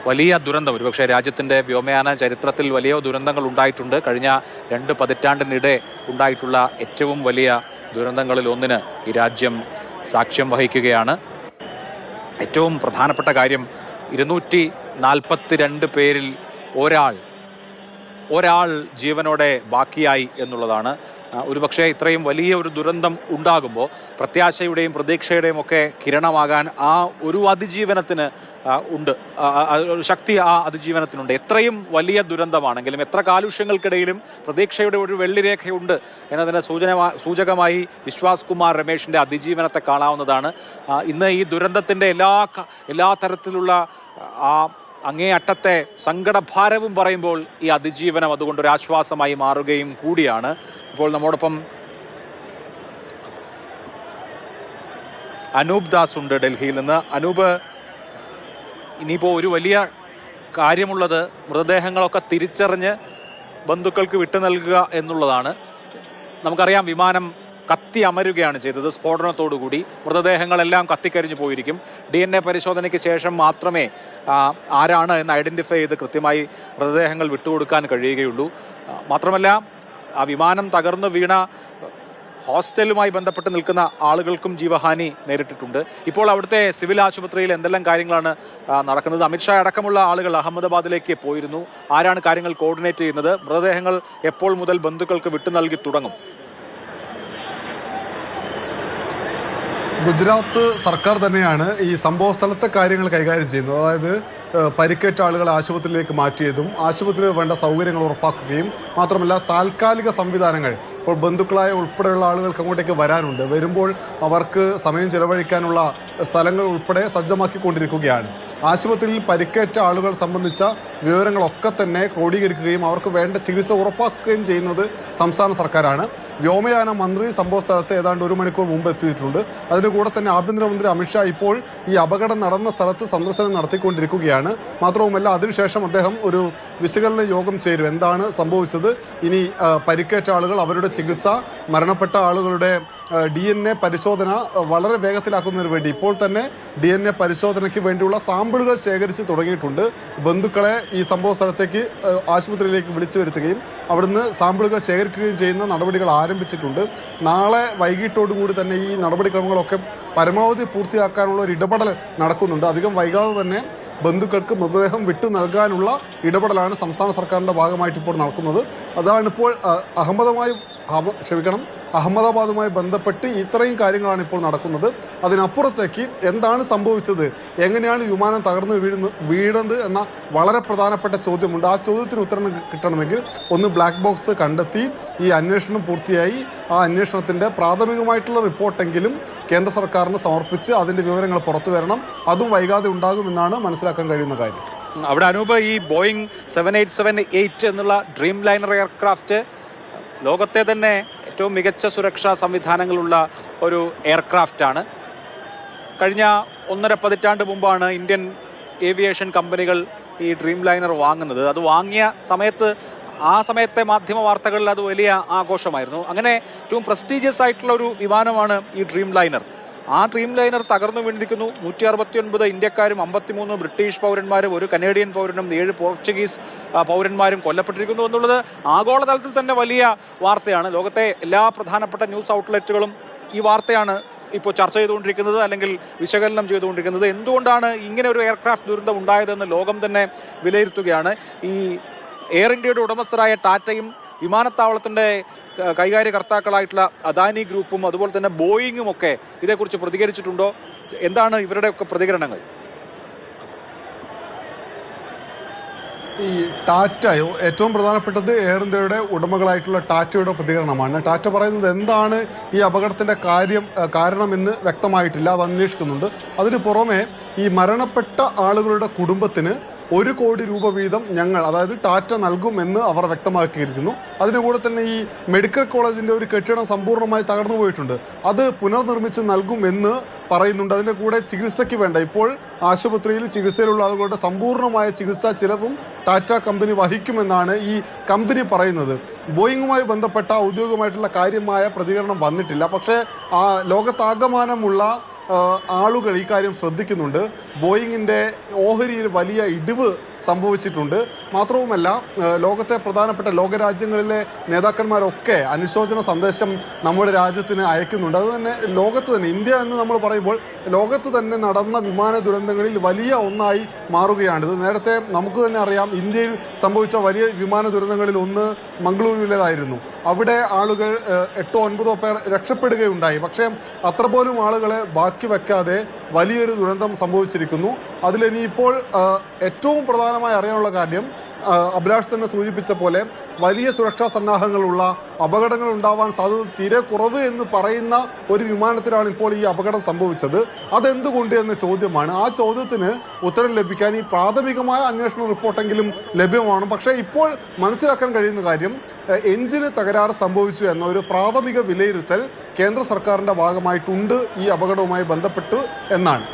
വലിയ ദുരന്തം, ഒരുപക്ഷെ രാജ്യത്തിൻ്റെ വ്യോമയാന ചരിത്രത്തിൽ വലിയ ദുരന്തങ്ങൾ ഉണ്ടായിട്ടുണ്ട്. കഴിഞ്ഞ 2 പതിറ്റാണ്ടിനിടെ ഉണ്ടായിട്ടുള്ള ഏറ്റവും വലിയ ദുരന്തങ്ങളിൽ ഒന്നിന് ഈ രാജ്യം സാക്ഷ്യം വഹിക്കുകയാണ്. ഏറ്റവും പ്രധാനപ്പെട്ട കാര്യം 242 പേരിൽ ഒരാൾ ജീവനോടെ ബാക്കിയായി എന്നുള്ളതാണ്. ഒരുപക്ഷെ ഇത്രയും വലിയ ഒരു ദുരന്തം ഉണ്ടാകുമ്പോൾ പ്രത്യാശയുടെയും പ്രതീക്ഷയുടെയും ഒക്കെ കിരണമാകാൻ ആ ഒരു അതിജീവനത്തിന് ഉണ്ട്, ഒരു ശക്തി ആ അതിജീവനത്തിനുണ്ട്. എത്രയും വലിയ ദുരന്തമാണെങ്കിലും, എത്ര കാലുഷ്യങ്ങൾക്കിടയിലും പ്രതീക്ഷയുടെ ഒരു വെള്ളിരേഖയുണ്ട് എന്നതിന് സൂചകമായി വിശ്വാസ് കുമാർ രമേഷിൻ്റെ അതിജീവനത്തെ കാണാവുന്നതാണ്. ഇന്ന് ഈ ദുരന്തത്തിൻ്റെ എല്ലാ തരത്തിലുള്ള ആ അങ്ങേയറ്റത്തെ സങ്കടഭാരവും പറയുമ്പോൾ ഈ അതിജീവനം അതുകൊണ്ടൊരു ആശ്വാസമായി മാറുകയും കൂടിയാണ്. ഇപ്പോൾ നമ്മോടൊപ്പം അനൂപ് ദാസ് ഉണ്ട് ഡൽഹിയിൽ നിന്ന്. അനൂപ്, ഇനിയിപ്പോൾ ഒരു വലിയ കാര്യമുള്ളത് മൃതദേഹങ്ങളൊക്കെ തിരിച്ചറിഞ്ഞ് ബന്ധുക്കൾക്ക് വിട്ടു നൽകുക എന്നുള്ളതാണ്. നമുക്കറിയാം, വിമാനം കത്തി അമരുകയാണ് ചെയ്തത്. സ്ഫോടനത്തോടുകൂടി മൃതദേഹങ്ങളെല്ലാം കത്തിക്കരിഞ്ഞു പോയിരിക്കും. DNA പരിശോധനയ്ക്ക് ശേഷം മാത്രമേ ആരാണ് എന്ന് ഐഡൻറ്റിഫൈ ചെയ്ത് കൃത്യമായി മൃതദേഹങ്ങൾ വിട്ടുകൊടുക്കാൻ കഴിയുകയുള്ളൂ. മാത്രമല്ല, ആ വിമാനം തകർന്നു വീണ ഹോസ്റ്റലുമായി ബന്ധപ്പെട്ട് നിൽക്കുന്ന ആളുകൾക്കും ജീവഹാനി നേരിട്ടിട്ടുണ്ട്. ഇപ്പോൾ അവിടുത്തെ സിവിൽ ആശുപത്രിയിൽ എന്തെല്ലാം കാര്യങ്ങളാണ് നടക്കുന്നത്? അമിത്ഷാ അടക്കമുള്ള ആളുകൾ അഹമ്മദാബാദിലേക്ക് പോയിരുന്നു. ആരാണ് കാര്യങ്ങൾ കോർഡിനേറ്റ് ചെയ്യുന്നത്? മൃതദേഹങ്ങൾ എപ്പോൾ മുതൽ ബന്ധുക്കൾക്ക് വിട്ടു നൽകി തുടങ്ങും? ഗുജറാത്ത് സർക്കാർ തന്നെയാണ് ഈ സംഭവ സ്ഥലത്തെ കാര്യങ്ങൾ കൈകാര്യം ചെയ്യുന്നത്. അതായത് പരിക്കേറ്റ ആളുകളെ ആശുപത്രിയിലേക്ക് മാറ്റിയതും ആശുപത്രിയിൽ വേണ്ട സൗകര്യങ്ങൾ ഉറപ്പാക്കുകയും മാത്രമല്ല താൽക്കാലിക സംവിധാനങ്ങൾ, ഇപ്പോൾ ബന്ധുക്കളായ ഉൾപ്പെടെയുള്ള ആളുകൾക്ക് അങ്ങോട്ടേക്ക് വരാനുണ്ട്, വരുമ്പോൾ അവർക്ക് സമയം ചിലവഴിക്കാനുള്ള സ്ഥലങ്ങൾ ഉൾപ്പെടെ സജ്ജമാക്കിക്കൊണ്ടിരിക്കുകയാണ്. ആശുപത്രിയിൽ പരിക്കേറ്റ ആളുകൾ സംബന്ധിച്ച വിവരങ്ങളൊക്കെ തന്നെ ക്രോഡീകരിക്കുകയും അവർക്ക് വേണ്ട ചികിത്സ ഉറപ്പാക്കുകയും ചെയ്യുന്നത് സംസ്ഥാന സർക്കാരാണ്. വ്യോമയാന മന്ത്രി സംഭവ സ്ഥലത്ത് ഏതാണ്ട് 1 മണിക്കൂർ മുമ്പ് എത്തിയിട്ടുണ്ട്. അതിന് കൂടെ തന്നെ ആഭ്യന്തരമന്ത്രി അമിത്ഷാ ഇപ്പോൾ ഈ അപകടം നടന്ന സ്ഥലത്ത് സന്ദർശനം നടത്തിക്കൊണ്ടിരിക്കുകയാണ്. മാത്രവുമല്ല, അതിനുശേഷം അദ്ദേഹം ഒരു വിശകലന യോഗം ചേരും. എന്താണ് സംഭവിച്ചത്, ഇനി പരിക്കേറ്റ ആളുകൾ, അവരുടെ ചികിത്സ, മരണപ്പെട്ട ആളുകളുടെ DNA പരിശോധന വളരെ വേഗത്തിലാക്കുന്നതിന് വേണ്ടി ഇപ്പോൾ തന്നെ DNA പരിശോധനയ്ക്ക് വേണ്ടിയുള്ള സാമ്പിളുകൾ ശേഖരിച്ച് തുടങ്ങിയിട്ടുണ്ട്. ബന്ധുക്കളെ ഈ സംഭവ സ്ഥലത്തേക്ക് ആശുപത്രിയിലേക്ക് വിളിച്ചു വരുത്തുകയും അവിടുന്ന് സാമ്പിളുകൾ ശേഖരിക്കുകയും ചെയ്യുന്ന നടപടികൾ ആരംഭിച്ചിട്ടുണ്ട്. നാളെ വൈകിട്ടോടുകൂടി തന്നെ ഈ നടപടിക്രമങ്ങളൊക്കെ പരമാവധി പൂർത്തിയാക്കാനുള്ള ഒരു ഇടപെടൽ നടക്കുന്നുണ്ട്. അധികം വൈകാതെ തന്നെ ബന്ധുക്കൾക്ക് മൃതദേഹം വിട്ടു നൽകാനുള്ള ഇടപെടലാണ് സംസ്ഥാന സർക്കാരിൻ്റെ ഭാഗമായിട്ട് ഇപ്പോൾ നടക്കുന്നത്. അതാണിപ്പോൾ അഹമ്മദാബാദുമായി ബന്ധപ്പെട്ട് ഇത്രയും കാര്യങ്ങളാണ് ഇപ്പോൾ നടക്കുന്നത്. അതിനപ്പുറത്തേക്ക് എന്താണ് സംഭവിച്ചത്, എങ്ങനെയാണ് വിമാനം തകർന്നു വീഴുന്നത് എന്ന വളരെ പ്രധാനപ്പെട്ട ചോദ്യമുണ്ട്. ആ ചോദ്യത്തിന് ഉത്തരം കിട്ടണമെങ്കിൽ ഒന്ന് ബ്ലാക്ക് ബോക്സ് കണ്ടെത്തി ഈ അന്വേഷണം പൂർത്തിയായി ആ അന്വേഷണത്തിൻ്റെ പ്രാഥമികമായിട്ടുള്ള റിപ്പോർട്ടെങ്കിലും കേന്ദ്ര സർക്കാരിന് സമർപ്പിച്ച് അതിൻ്റെ വിവരങ്ങൾ പുറത്തു വരണം. അതും വൈകാതെ ഉണ്ടാകുമെന്നാണ് മനസ്സിലാക്കാൻ കഴിയുന്ന കാര്യം. അവിടെ അനൂപ്, ഈ ബോയിങ് 787-8 എന്നുള്ള ഡ്രീം ലൈനർ എയർക്രാഫ്റ്റ് ലോകത്തെ തന്നെ ഏറ്റവും മികച്ച സുരക്ഷാ സംവിധാനങ്ങളുള്ള ഒരു എയർക്രാഫ്റ്റാണ്. കഴിഞ്ഞ 1.5 പതിറ്റാണ്ട് മുമ്പാണ് ഇന്ത്യൻ ഏവിയേഷൻ കമ്പനികൾ ഈ ഡ്രീം ലൈനർ വാങ്ങുന്നത്. അത് വാങ്ങിയ സമയത്ത് ആ സമയത്തെ മാധ്യമ വാർത്തകളിൽ അത് വലിയ ആഘോഷമായിരുന്നു. അങ്ങനെ ഏറ്റവും പ്രസ്റ്റീജിയസ് ആയിട്ടുള്ള ഒരു വിമാനമാണ് ഈ ഡ്രീം ലൈനർ. ആ ഡ്രീം ലൈനർ തകർന്നു വീണിരിക്കുന്നു. 169 ഇന്ത്യക്കാരും 53 ബ്രിട്ടീഷ് പൗരന്മാരും 1 കനേഡിയൻ പൗരനും 7 പോർച്ചുഗീസ് പൗരന്മാരും കൊല്ലപ്പെട്ടിരിക്കുന്നു എന്നുള്ളത് ആഗോളതലത്തിൽ തന്നെ വലിയ വാർത്തയാണ്. ലോകത്തെ എല്ലാ പ്രധാനപ്പെട്ട ന്യൂസ് ഔട്ട്ലെറ്റുകളും ഈ വാർത്തയാണ് ഇപ്പോൾ ചർച്ച ചെയ്തുകൊണ്ടിരിക്കുന്നത്, അല്ലെങ്കിൽ വിശകലനം ചെയ്തുകൊണ്ടിരിക്കുന്നത്. എന്തുകൊണ്ടാണ് ഇങ്ങനെ ഒരു എയർക്രാഫ്റ്റ് ദുരന്തം ഉണ്ടായതെന്ന് ലോകം തന്നെ വിലയിരുത്തുകയാണ്. ഈ എയർ ഇന്ത്യയുടെ ഉടമസ്ഥരായ ടാറ്റയും വിമാനത്താവളത്തിൻ്റെ കൈകാര്യകർത്താക്കളായിട്ടുള്ള അദാനി ഗ്രൂപ്പും അതുപോലെ തന്നെ ബോയിങ്ങും ഒക്കെ ഇതേക്കുറിച്ച് പ്രതികരിച്ചിട്ടുണ്ടോ? എന്താണ് ഇവരുടെയൊക്കെ പ്രതികരണങ്ങൾ? ഈ ടാറ്റയോ ഏറ്റവും പ്രധാനപ്പെട്ടത് എയർ ഇന്ത്യയുടെ ഉടമകളായിട്ടുള്ള ടാറ്റയുടെ പ്രതികരണമാണ്. ടാറ്റ പറയുന്നത് എന്താണ് ഈ അപകടത്തിൻ്റെ കാരണമെന്ന് വ്യക്തമായിട്ടില്ല, അത് അന്വേഷിക്കുന്നുണ്ട്. അതിന് പുറമെ ഈ മരണപ്പെട്ട ആളുകളുടെ കുടുംബത്തിന് 1 കോടി രൂപ വീതം ഞങ്ങൾ, അതായത് ടാറ്റ നൽകുമെന്ന് അവർ വ്യക്തമാക്കിയിരിക്കുന്നു. അതിൻ്റെ കൂടെ തന്നെ ഈ മെഡിക്കൽ കോളേജിൻ്റെ ഒരു കെട്ടിടം സമ്പൂർണ്ണമായി തകർന്നു പോയിട്ടുണ്ട്, അത് പുനർനിർമ്മിച്ച് നൽകുമെന്ന് പറയുന്നുണ്ട്. അതിൻ്റെ കൂടെ ചികിത്സയ്ക്ക് വേണ്ട, ഇപ്പോൾ ആശുപത്രിയിൽ ചികിത്സയിലുള്ള ആളുകളുടെ സമ്പൂർണ്ണമായ ചികിത്സാ ചിലവും ടാറ്റ കമ്പനി വഹിക്കുമെന്നാണ് ഈ കമ്പനി പറയുന്നത്. ബോയിങ്ങുമായി ബന്ധപ്പെട്ട ഔദ്യോഗികമായിട്ടുള്ള കാര്യമായ പ്രതികരണം വന്നിട്ടില്ല. പക്ഷേ ലോകത്താകമാനമുള്ള ആളുകൾ ഈ കാര്യം ശ്രദ്ധിക്കുന്നുണ്ട്. ബോയിങ്ങിൻ്റെ ഓഹരിയിൽ വലിയ ഇടിവ് സംഭവിച്ചിട്ടുണ്ട്. മാത്രവുമല്ല, ലോകത്തെ പ്രധാനപ്പെട്ട ലോകരാജ്യങ്ങളിലെ നേതാക്കന്മാരൊക്കെ അനുശോചന സന്ദേശം നമ്മുടെ രാജ്യത്തിന് അയക്കുന്നുണ്ട്. അത് തന്നെ ലോകത്ത് തന്നെ, ഇന്ത്യ എന്ന് നമ്മൾ പറയുമ്പോൾ ലോകത്ത് തന്നെ നടന്ന വിമാന ദുരന്തങ്ങളിൽ വലിയ ഒന്നായി മാറുകയാണ്. ഇത് നേരത്തെ നമുക്ക് തന്നെ അറിയാം, ഇന്ത്യയിൽ സംഭവിച്ച വലിയ വിമാന ദുരന്തങ്ങളിൽ ഒന്ന് മംഗളൂരുവിലേതായിരുന്നു. അവിടെ ആളുകൾ 8-9 പേർ രക്ഷപ്പെടുകയുണ്ടായി. പക്ഷേ അത്ര പോലും ആളുകളെ ബാക്കി വെക്കാതെ വലിയൊരു ദുരന്തം സംഭവിച്ചിരിക്കുന്നു. അതിലിനിയിപ്പോൾ ഏറ്റവും പ്രധാനമായി അറിയാനുള്ള കാര്യം, അഭിലാഷ് തന്നെ സൂചിപ്പിച്ച പോലെ വലിയ സുരക്ഷാ സന്നാഹങ്ങളുള്ള അപകടങ്ങൾ ഉണ്ടാവാൻ സാധ്യത തീരെ കുറവ് എന്ന് പറയുന്ന ഒരു വിമാനത്തിലാണ് ഇപ്പോൾ ഈ അപകടം സംഭവിച്ചത്. അതെന്തുകൊണ്ട് എന്ന ചോദ്യമാണ്. ആ ചോദ്യത്തിന് ഉത്തരം ലഭിക്കാൻ ഈ പ്രാഥമികമായ അന്വേഷണ റിപ്പോർട്ടെങ്കിലും ലഭ്യമാണ്. പക്ഷേ ഇപ്പോൾ മനസ്സിലാക്കാൻ കഴിയുന്ന കാര്യം, എഞ്ചിന് തകരാറ് സംഭവിച്ചു എന്ന ഒരു പ്രാഥമിക വിലയിരുത്തൽ കേന്ദ്ര സർക്കാരിൻ്റെ ഭാഗമായിട്ടുണ്ട് ഈ അപകടവുമായി ബന്ധപ്പെട്ട് എന്നാണ്.